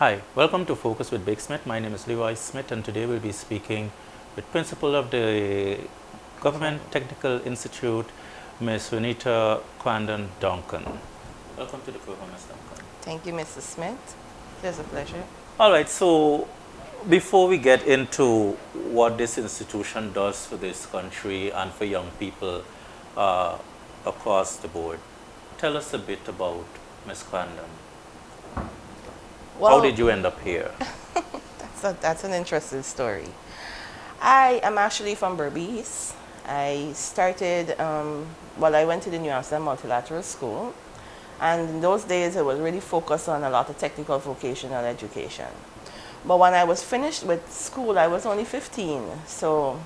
Hi, welcome to Focus with Big Smith. My name is Levi Smith, and today we'll be speaking with Principal of the Government Technical Institute, Ms. Renita Quandon Duncan. Welcome to the program, Ms. Duncan. Thank you, Mrs. Smith. It was a pleasure. All right, so before we get into what this institution does for this country and for young people uh, across the board, tell us a bit about Ms. Quandon. How did you end up here? That's an interesting story. I am actually from Berbice. I started, I went to the New Amsterdam Multilateral School. And in those days, it was really focused on a lot of technical vocational education. But when I was finished with school, I was only 15. So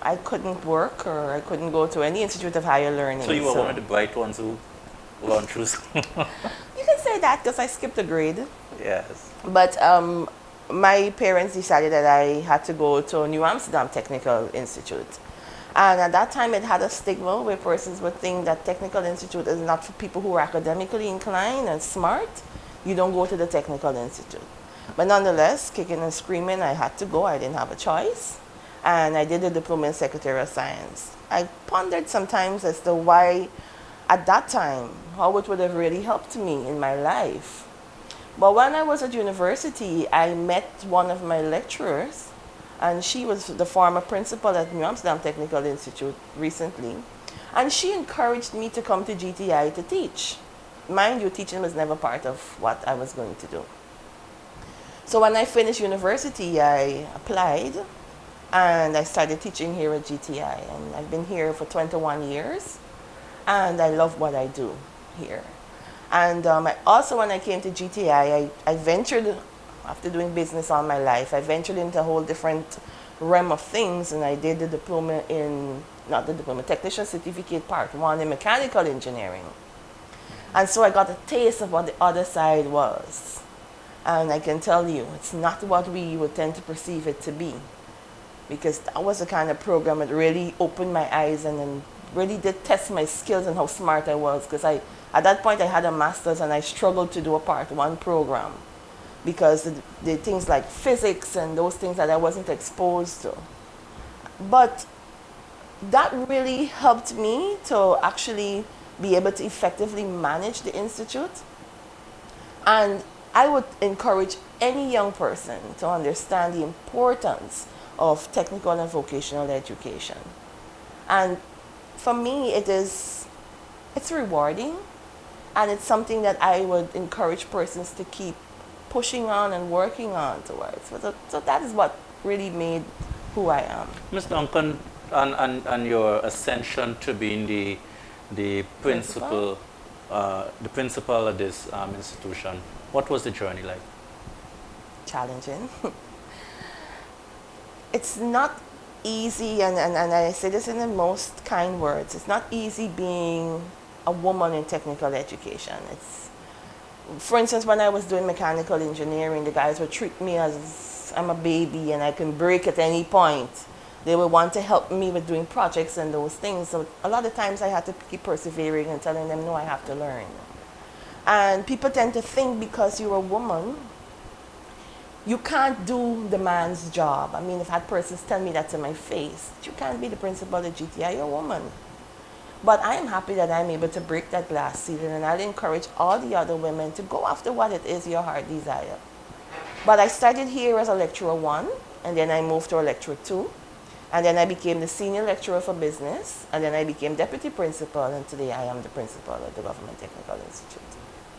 I couldn't work or I couldn't go to any institute of higher learning. So you were one of the bright ones who gone through school. You can say that because I skipped a grade. Yes. But my parents decided that I had to go to New Amsterdam Technical Institute. And at that time, it had a stigma where persons would think that Technical Institute is not for people who are academically inclined and smart. You don't go to the Technical Institute. But nonetheless, kicking and screaming, I had to go. I didn't have a choice. And I did a diploma in secretarial science. I pondered sometimes as to why, at that time, how it would have really helped me in my life. But when I was at university, I met one of my lecturers, and she was the former principal at New Amsterdam Technical Institute recently. And she encouraged me to come to GTI to teach. Mind you, teaching was never part of what I was going to do. So when I finished university, I applied, and I started teaching here at GTI. And I've been here for 21 years, and I love what I do here. And also when I came to GTI, I ventured, after doing business all my life, I ventured into a whole different realm of things, and I did the diploma in, not the diploma, technician certificate part 1 in mechanical engineering. And so I got a taste of what the other side was. And I can tell you, it's not what we would tend to perceive it to be, because that was the kind of program that really opened my eyes and then really did test my skills and how smart I was, because at that point I had a master's and I struggled to do a part 1 program because the things like physics and those things that I wasn't exposed to. But that really helped me to actually be able to effectively manage the institute. And I would encourage any young person to understand the importance of technical and vocational education. And for me, it's rewarding, and it's something that I would encourage persons to keep pushing on and working on towards. So that is what really made who I am. Ms. Duncan, and your ascension to being the principal of this institution, what was the journey like? Challenging. It's not easy, and I say this in the most kind words, it's not easy being a woman in technical education. For instance, when I was doing mechanical engineering, the guys would treat me as I'm a baby and I can break at any point. They would want to help me with doing projects and those things. So a lot of times I had to keep persevering and telling them, no, I have to learn. And people tend to think because you're a woman, you can't do the man's job. I mean, I've had persons tell me that to my face. You can't be the principal at GTI, you're a woman. But I am happy that I'm able to break that glass ceiling, and I'll encourage all the other women to go after what it is your heart desire. But I started here as a lecturer 1, and then I moved to a lecturer 2, and then I became the senior lecturer for business, and then I became deputy principal, and today I am the principal at the Government Technical Institute.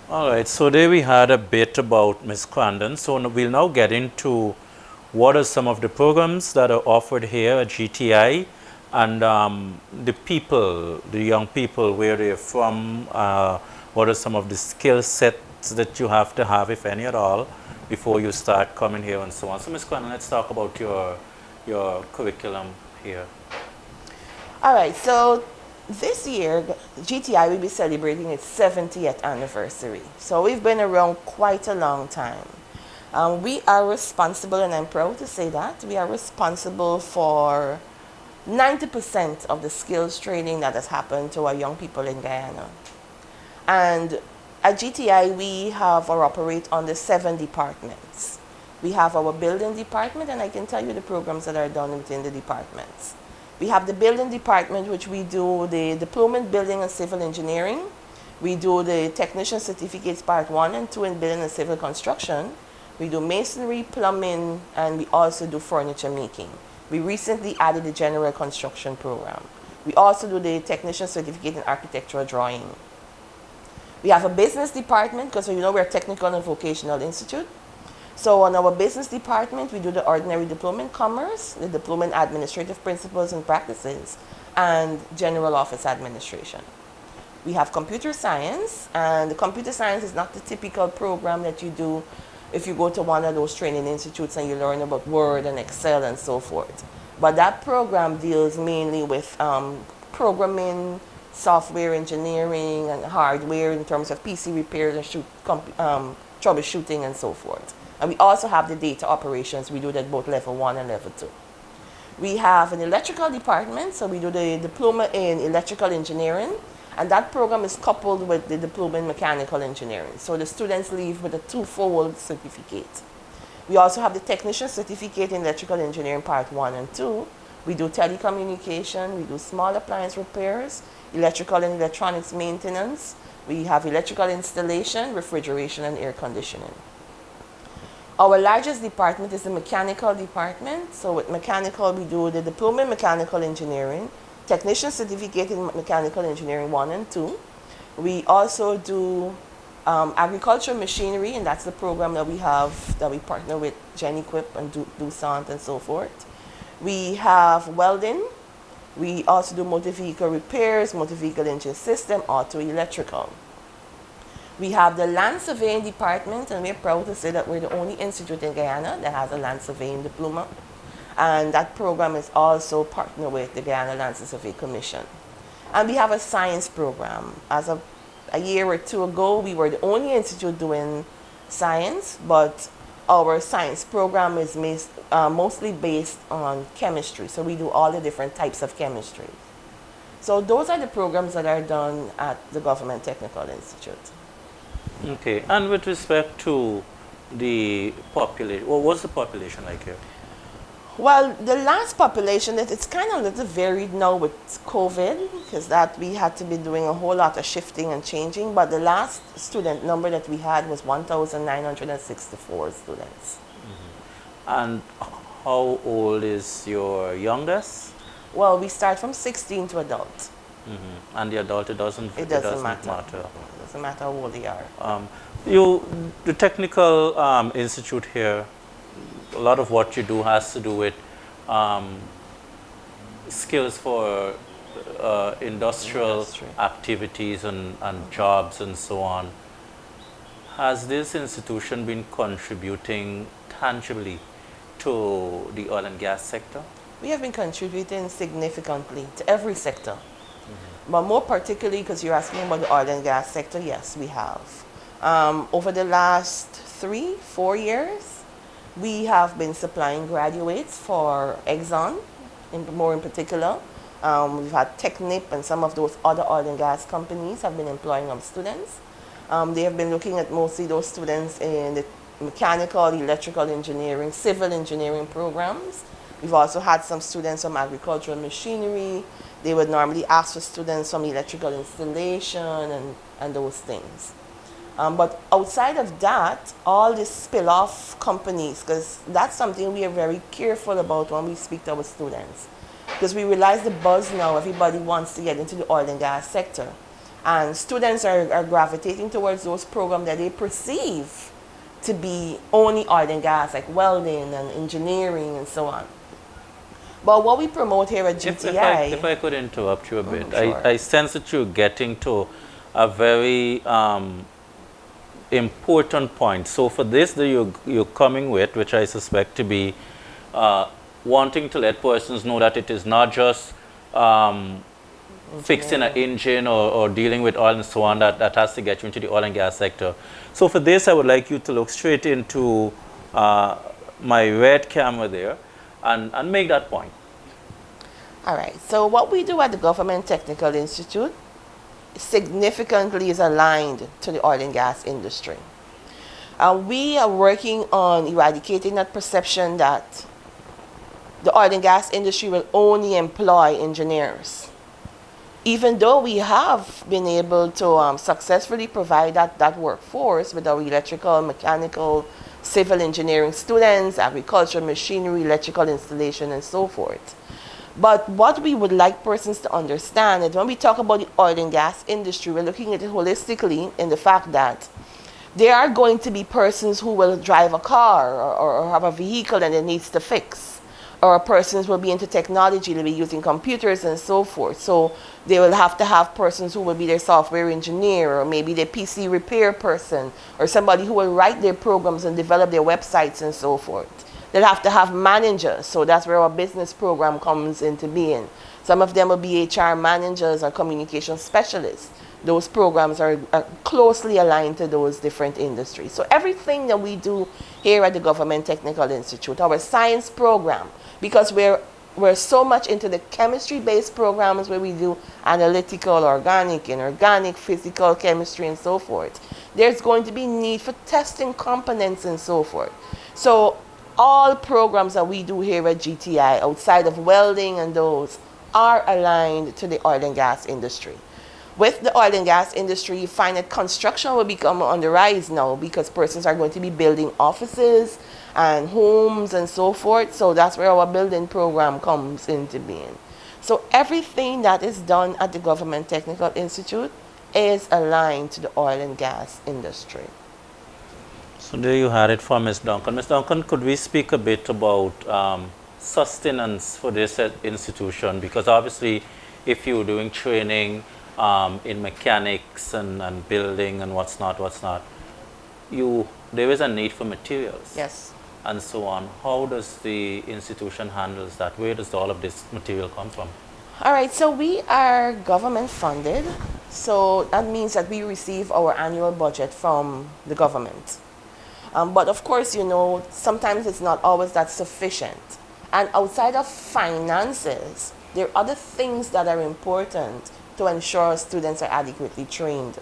All right, so there we had a bit about Ms. Quandon. So we'll now get into what are some of the programs that are offered here at GTI, and the people, the young people, where they're from, what are some of the skill sets that you have to have, if any at all, before you start coming here and so on. So Ms. Quandon, let's talk about your curriculum here. All right, so this year, GTI will be celebrating its 70th anniversary. So we've been around quite a long time. We are responsible, and I'm proud to say that, we are responsible for 90% of the skills training that has happened to our young people in Guyana. And At GTI, we have or operate under 7 departments. We have our building department, and I can tell you the programs that are done within the departments. We have the building department, which we do the diploma in building and civil engineering. We do the technician certificates part 1 and 2 in building and civil construction. We do masonry, plumbing, and we also do furniture making. We recently added the general construction program. We also do the technician certificate in architectural drawing. We have a business department because you know we're a technical and vocational institute. So on our business department, we do the ordinary diploma in commerce, the diploma in administrative principles and practices, and general office administration. We have computer science, and the computer science is not the typical program that you do if you go to one of those training institutes and you learn about Word and Excel and so forth. But that program deals mainly with programming, software engineering, and hardware in terms of PC repairs and troubleshooting and so forth. And we also have the data operations. We do that both level 1 and level 2. We have an electrical department, so we do the diploma in electrical engineering, and that program is coupled with the diploma in mechanical engineering. So the students leave with a 2-fold certificate. We also have the technician certificate in electrical engineering part 1 and 2. We do telecommunication, we do small appliance repairs, electrical and electronics maintenance. We have electrical installation, refrigeration, and air conditioning. Our largest department is the mechanical department. So with mechanical, we do the diploma in mechanical engineering, technician certificate in mechanical engineering 1 and 2. We also do agricultural machinery, and that's the program that we have, that we partner with GenEquip and Doosan and so forth. We have welding. We also do motor vehicle repairs, motor vehicle engine system, auto electrical. We have the land surveying department, and we're proud to say that we're the only institute in Guyana that has a land surveying diploma. And that program is also partnered with the Guyana Land Survey Commission. And we have a science program. As of a year or 2 ago, we were the only institute doing science, but our science program is mostly based on chemistry. So we do all the different types of chemistry. So those are the programs that are done at the Government Technical Institute. Okay, and with respect to the population, what's the population like here? Well, the last population, it's kind of a little varied now with COVID, because that we had to be doing a whole lot of shifting and changing, but the last student number that we had was 1,964 students. And how old is your youngest? Well, we start from 16 to adult. And the adult, it doesn't matter. It doesn't matter how old they are. The technical institute here, a lot of what you do has to do with skills for industrial activities and jobs and so on. Has this institution been contributing tangibly to the oil and gas sector? We have been contributing significantly to every sector. But more particularly, because you're asking about the oil and gas sector, yes, we have. Over the last 3-4 years, we have been supplying graduates for Exxon, more in particular. We've had Technip and some of those other oil and gas companies have been employing our students. They have been looking at mostly those students in the mechanical, electrical engineering, civil engineering programs. We've also had some students from agricultural machinery. They would normally ask for students from electrical installation and those things. But outside of that, all these spill-off companies, because that's something we are very careful about when we speak to our students. Because we realize the buzz now, everybody wants to get into the oil and gas sector. And students are gravitating towards those programs that they perceive to be only oil and gas, like welding and engineering and so on. But what we promote here at GTI... If I could interrupt you a bit, sure. I sense that you're getting to a very important point. So for this that you're coming with, which I suspect to be wanting to let persons know that it is not just fixing an engine or dealing with oil and so on that has to get you into the oil and gas sector. So for this, I would like you to look straight into my red camera there and make that point. All right. So what we do at the Government Technical Institute significantly is aligned to the oil and gas industry. We are working on eradicating that perception that the oil and gas industry will only employ engineers. Even though we have been able to successfully provide that workforce with our electrical, mechanical, civil engineering students, agricultural machinery, electrical installation, and so forth. But what we would like persons to understand is when we talk about the oil and gas industry, we're looking at it holistically in the fact that there are going to be persons who will drive a car or have a vehicle and it needs to fix. Or persons will be into technology, they'll be using computers and so forth. So they will have to have persons who will be their software engineer, or maybe their PC repair person, or somebody who will write their programs and develop their websites and so forth. They'll have to have managers, so that's where our business program comes into being. Some of them will be HR managers or communication specialists. Those programs are closely aligned to those different industries. So everything that we do here at the Government Technical Institute, our science program, because we're so much into the chemistry-based programs where we do analytical, organic, inorganic, physical chemistry, and so forth. There's going to be need for testing components and so forth. So all programs that we do here at GTI, outside of welding and those, are aligned to the oil and gas industry. With the oil and gas industry, you find that construction will become on the rise now because persons are going to be building offices and homes and so forth. So that's where our building program comes into being. So everything that is done at the Government Technical Institute is aligned to the oil and gas industry. So there you had it from Ms. Duncan. Ms. Duncan, could we speak a bit about sustenance for this institution? Because obviously, if you're doing training in mechanics and building and what's not, there is a need for materials. Yes. And so on. How does the institution handles that? Where does all of this material come from? All right, so we are government funded. So that means that we receive our annual budget from the government. But of course, you know, sometimes it's not always that sufficient. And outside of finances, there are other things that are important to ensure students are adequately trained.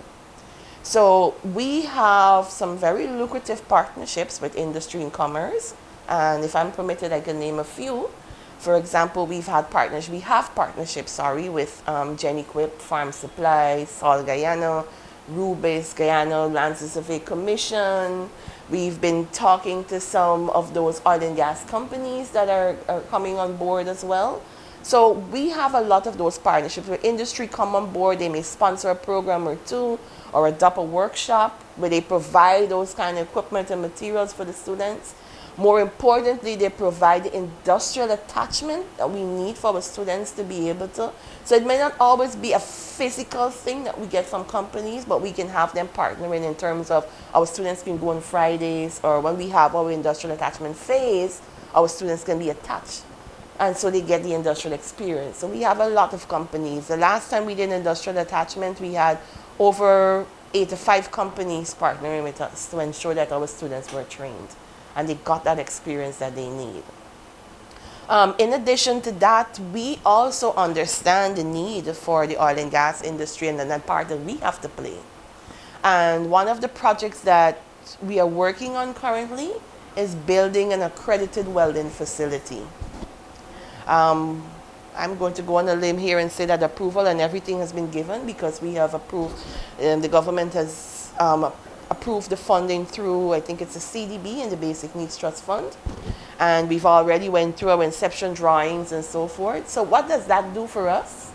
So we have some very lucrative partnerships with industry and commerce. And if I'm permitted, I can name a few. For example, we have partnerships with Geniquip, Farm Supply, Sol Guyana, Rubis Guyana, Land Survey Commission. We've been talking to some of those oil and gas companies that are coming on board as well. So we have a lot of those partnerships where industry come on board. They may sponsor a program or two or adopt a workshop where they provide those kind of equipment and materials for the students. More importantly, they provide the industrial attachment that we need for our students to be able to. So it may not always be a physical thing that we get from companies, but we can have them partnering in terms of our students can go on Fridays, or when we have our industrial attachment phase, our students can be attached. And so they get the industrial experience. So we have a lot of companies. The last time we did industrial attachment, we had over 85 companies partnering with us to ensure that our students were trained and they got that experience that they need. In addition to that, we also understand the need for the oil and gas industry and that part that we have to play. And one of the projects that we are working on currently is building an accredited welding facility. I'm going to go on a limb here and say that approval and everything has been given because we have approved, the government has approved the funding through, I think it's a CDB and the Basic Needs Trust Fund. And we've already went through our inception drawings and so forth. So what does that do for us?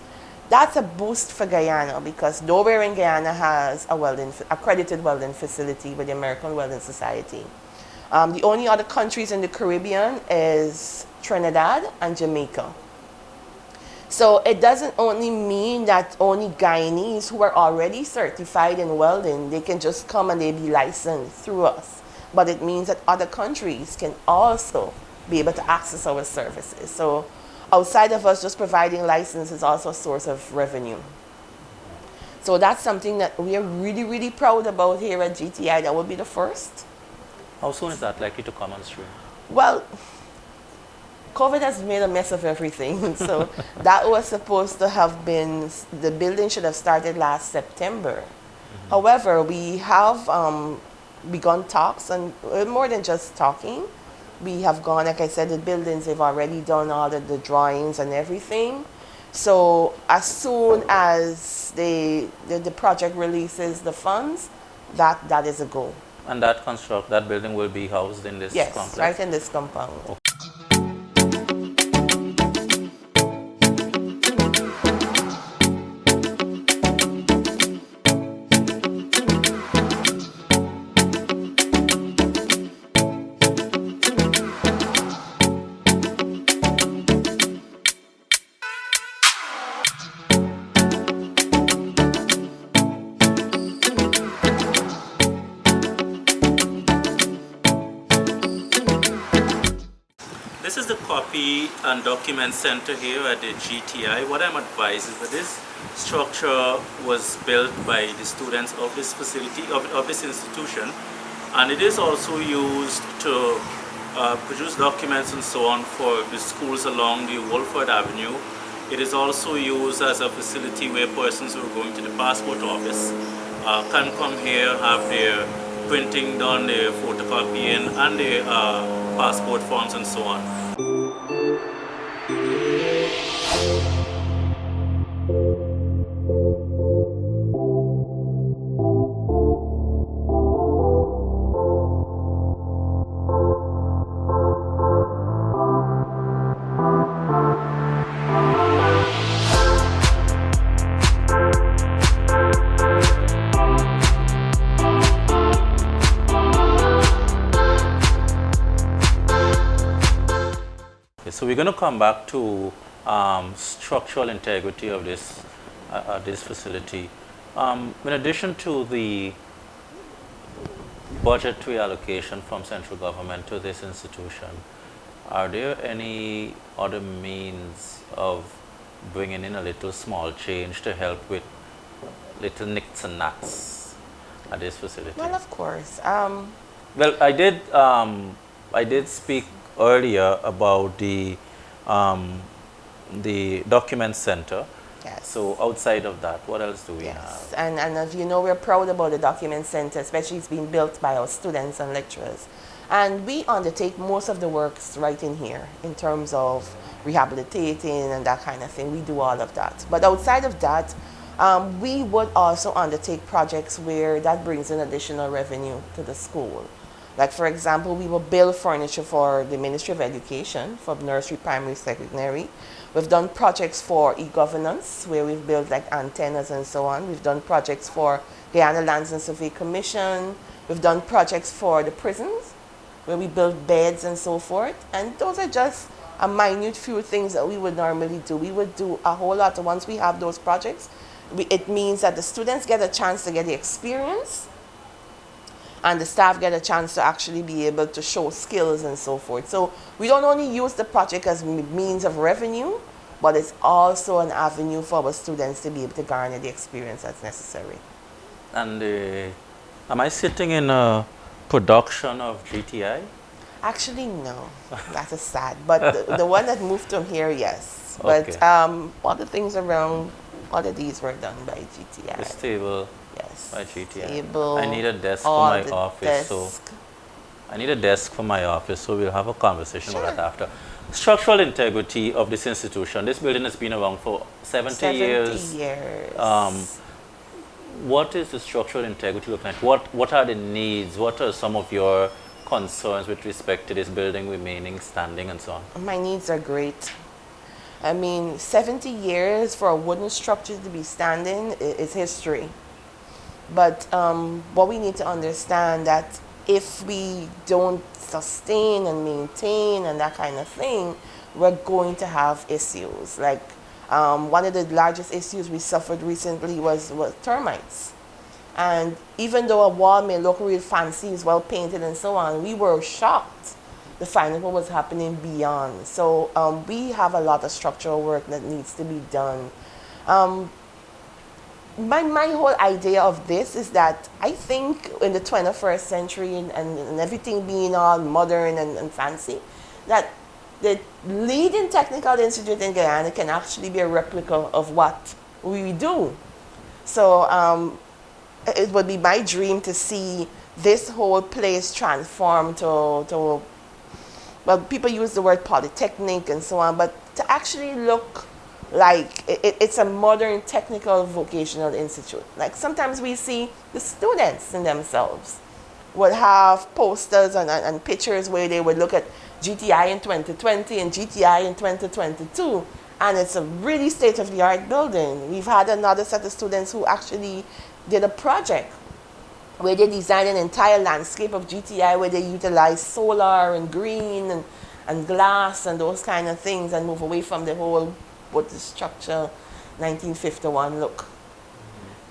That's a boost for Guyana because nowhere in Guyana has a accredited welding facility with the American Welding Society. The only other countries in the Caribbean is Trinidad and Jamaica. So it doesn't only mean that only Guyanese who are already certified in welding, they can just come and they be licensed through us. But it means that other countries can also be able to access our services. So outside of us just providing license is also a source of revenue. So that's something that we are really, really proud about here at GTI. That will be the first. How soon is that likely to come on stream? Well, COVID has made a mess of everything. So that was supposed to have been, the building should have started last September. However, we have begun talks, and more than just talking. We have gone, like I said, the buildings, they've already done all of the drawings and everything. So as soon as the project releases the funds, that is a go. And that building will be housed in this Yes, complex? right in this compound. Okay. This is the copy and document center here at the GTI. What I'm advised is that this structure was built by the students of this facility, of this institution, and it is also used to produce documents and so on for the schools along the Wolford Avenue. It is also used as a facility where persons who are going to the passport office can come here, have their printing done, their photocopying, and their passport forms and so on. So we're going to come back to structural integrity of this facility. In addition to the budgetary allocation from central government to this institution, are there any other means of bringing in a little small change to help with little nicks and knacks at this facility? Well, of course. Well, I did speak earlier about the document center. Yes. So outside of that, what else do we have? Yes, and as you know, we're proud about the document center, especially it's being built by our students and lecturers. And we undertake most of the works right in here in terms of rehabilitating and that kind of thing. We do all of that. But outside of that, we would also undertake projects where that brings in additional revenue to the school. Like, for example, we will build furniture for the Ministry of Education, for nursery, primary, secondary. We've done projects for e-governance, where we've built like antennas and so on. We've done projects for Guyana Lands and Survey Commission. We've done projects for the prisons, where we build beds and so forth. And those are just a minute few things that we would normally do. We would do a whole lot. Once we have those projects, it means that the students get a chance to get the experience, and the staff get a chance to actually be able to show skills and so forth. So we don't only use the project as means of revenue, but it's also an avenue for our students to be able to garner the experience that's necessary. And am I sitting in a production of GTI? Actually, no. That is sad. But the one that moved from here, yes. Okay. But all the things around, all of these were done by GTI. This table Yes. by GTI. Table, I need a desk for all my the office, desk. I need a desk for my office, so we'll have a conversation Sure. about that after. Structural integrity of this institution. This building has been around for 70 years. 70 years. What is the structural integrity looking like? What are the needs? What are some of your concerns with respect to this building remaining standing and so on? My needs are great. I mean, 70 years for a wooden structure to be standing is history. But what we need to understand that if we don't sustain and maintain and that kind of thing, we're going to have issues. Like one of the largest issues we suffered recently was termites. And even though a wall may look real fancy, it's well painted and so on, we were shocked to find out what was happening beyond. So we have a lot of structural work that needs to be done. My whole idea of this is that I think in the 21st century and everything being all modern and fancy, that the leading technical institute in Guyana can actually be a replica of what we do. So it would be my dream to see this whole place transformed to well, people use the word polytechnic and so on, but to actually look like it's a modern technical vocational institute. Like sometimes we see the students in themselves would have posters and pictures where they would look at GTI in 2020 and GTI in 2022, and it's a really state-of-the-art building. We've had another set of students who actually did a project where they designed an entire landscape of GTI where they utilized solar and green and glass and those kind of things and move away from the whole wood structure 1951 look.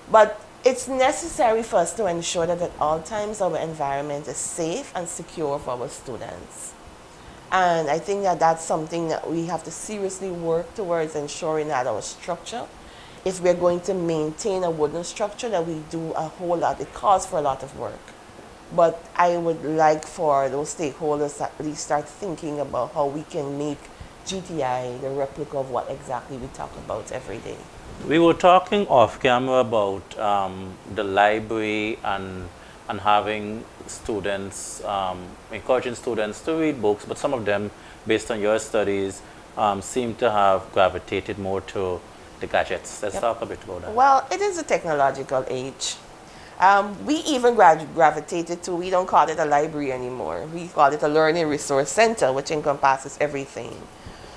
But it's necessary for us to ensure that at all times our environment is safe and secure for our students. And I think that that's something that we have to seriously work towards ensuring that our structure, if we're going to maintain a wooden structure, that we do a whole lot. It calls for a lot of work. But I would like for those stakeholders to at least start thinking about how we can make GTI the replica of what exactly we talk about every day. We were talking off camera about the library and having students, encouraging students to read books, but some of them, based on your studies, seem to have gravitated more to the gadgets. Let's talk a bit about that. Well, it is a technological age. We even gravitated to, we don't call it a library anymore. We call it a learning resource center, which encompasses everything.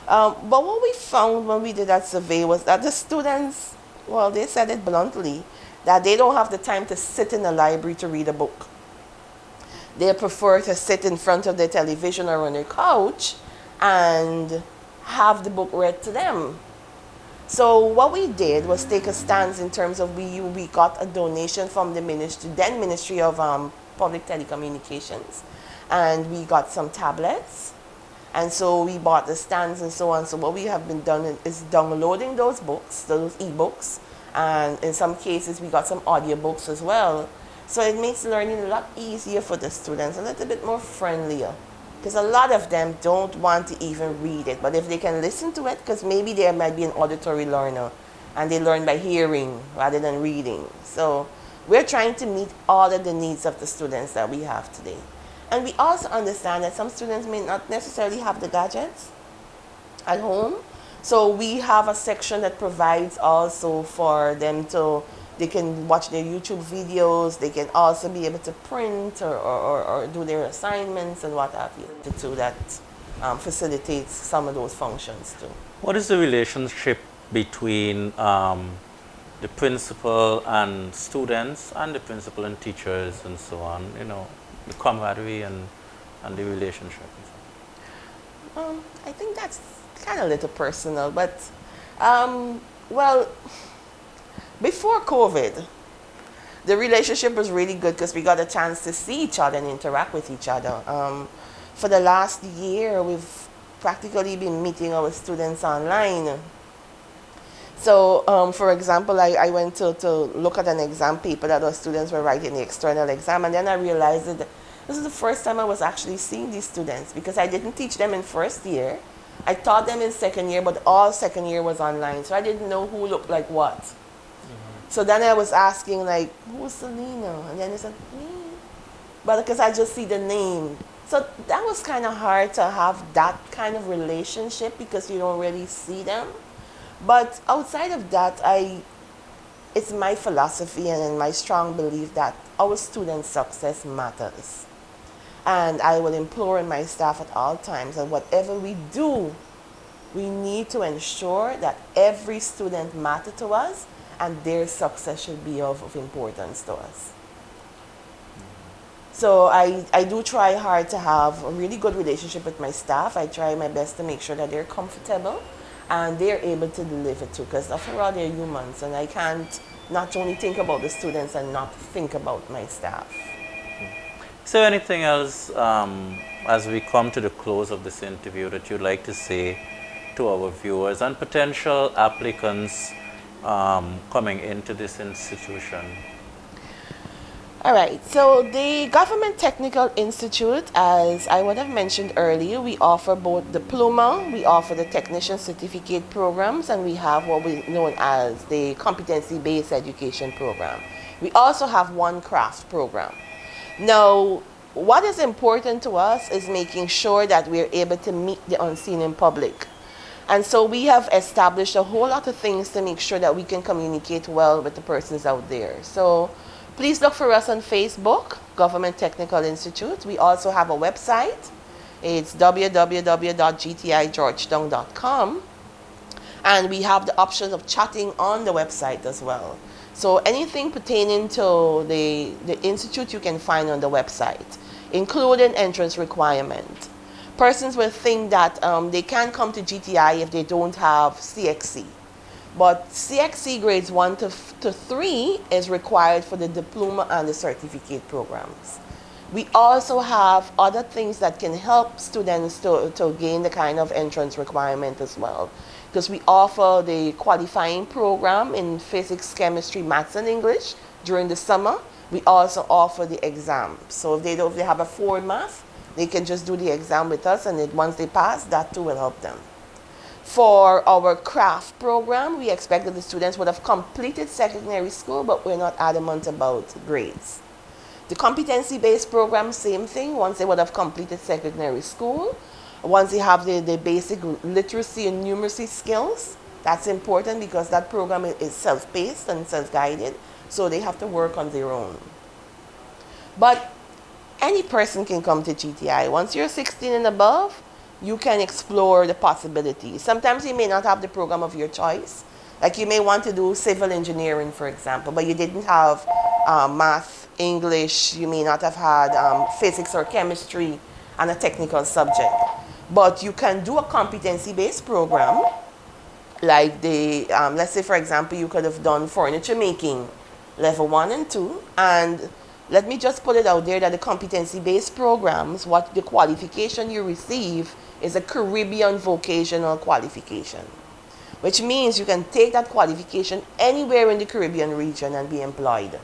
But what we found when we did that survey was that the students, well, they said it bluntly, that they don't have the time to sit in a library to read a book. They prefer to sit in front of their television or on their couch and have the book read to them. So what we did was take a stance in terms of we got a donation from the then Ministry of Public Telecommunications, and we got some tablets, and so we bought the stands and so on. So what we have been done is downloading those books, those e-books, and in some cases we got some audiobooks as well. So it makes learning a lot easier for the students, a little bit more friendlier. Because a lot of them don't want to even read it. But if they can listen to it, because maybe there might be an auditory learner and they learn by hearing rather than reading. So we're trying to meet all of the needs of the students that we have today. And we also understand that some students may not necessarily have the gadgets at home. So we have a section that provides also for them to, they can watch their YouTube videos, they can also be able to print or do their assignments and what have you. That facilitates some of those functions too. What is the relationship between the principal and students and the principal and teachers and so on, you know, the camaraderie and the relationship? I think that's kind of a little personal, but well, before COVID, the relationship was really good because we got a chance to see each other and interact with each other. For the last year, we've practically been meeting our students online. So, for example, I went to look at an exam paper that our students were writing the external exam, and then I realized that this is the first time I was actually seeing these students because I didn't teach them in first year. I taught them in second year, but all second year was online, so I didn't know who looked like what. So then I was asking, like, who's Selena? And then they said, me. But because I just see the name. So that was kind of hard to have that kind of relationship because you don't really see them. But outside of that, it's my philosophy and my strong belief that our students' success matters. And I will implore my staff at all times that whatever we do, we need to ensure that every student matters to us and their success should be of importance to us. So I do try hard to have a really good relationship with my staff. I try my best to make sure that they're comfortable and they're able to deliver too, because after all, they're humans, and I can't not only think about the students and not think about my staff. Is there anything else as we come to the close of this interview that you'd like to say to our viewers and potential applicants coming into this institution? All right, so the Government Technical Institute, as I would have mentioned earlier, we offer both diploma, we offer the technician certificate programs, and we have what we know as the competency-based education program. We also have one craft program. Now, what is important to us is making sure that we're able to meet the unseen in public. And so we have established a whole lot of things to make sure that we can communicate well with the persons out there. So please look for us on Facebook, Government Technical Institute. We also have a website. It's www.gtigeorgetown.com. And we have the option of chatting on the website as well. So anything pertaining to the institute you can find on the website, including entrance requirement. Persons will think that they can't come to GTI if they don't have CXC. But CXC grades 1 to 3 is required for the diploma and the certificate programs. We also have other things that can help students to gain the kind of entrance requirement as well. Because we offer the qualifying program in physics, chemistry, maths, and English during the summer. We also offer the exam. So if they have a 4 in math, they can just do the exam with us, and once they pass, that too will help them. For our craft program, we expect that the students would have completed secondary school, but we're not adamant about grades. The competency-based program, same thing. Once they would have completed secondary school, once they have the basic literacy and numeracy skills, that's important because that program is self-paced and self-guided, so they have to work on their own. But any person can come to GTI. Once you're 16 and above, you can explore the possibilities. Sometimes you may not have the program of your choice. Like you may want to do civil engineering, for example, but you didn't have math, English, you may not have had physics or chemistry and a technical subject. But you can do a competency-based program, like the, let's say for example, you could have done furniture making, level 1 and 2, and let me just put it out there that the competency-based programs, what the qualification you receive is a Caribbean vocational qualification, which means you can take that qualification anywhere in the Caribbean region and be employed.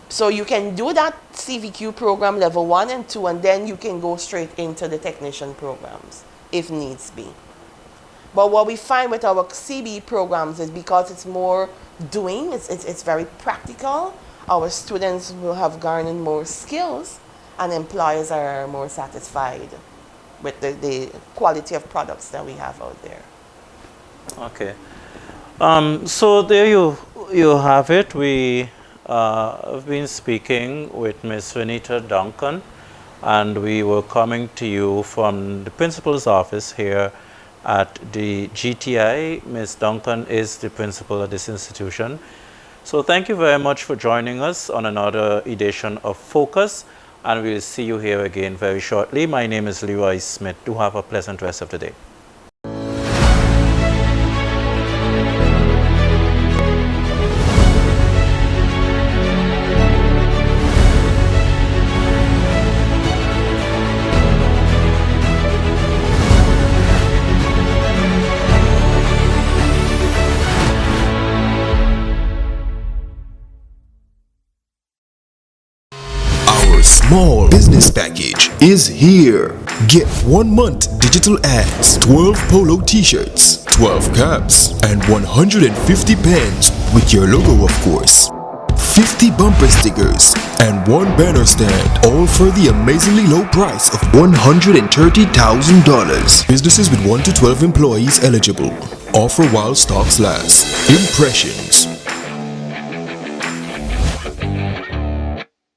So you can do that CVQ program level 1 and 2, and then you can go straight into the technician programs if needs be. But what we find with our CB programs is because it's more doing, it's very practical, our students will have garnered more skills and employers are more satisfied with the quality of products that we have out there. Okay. So there you have it. We have been speaking with Ms. Renita Duncan, and we were coming to you from the principal's office here at the GTI. Ms. Duncan is the principal at this institution. So thank you very much for joining us on another edition of Focus, and we'll see you here again very shortly. My name is Leroy Smith. Do have a pleasant rest of the day. Small business package is here. Get 1 month digital ads, 12 polo t-shirts, 12 caps, and 150 pens with your logo, of course. 50 bumper stickers and 1 banner stand, all for the amazingly low price of $130,000. Businesses with 1 to 12 employees eligible. Offer while stocks last. Impressions.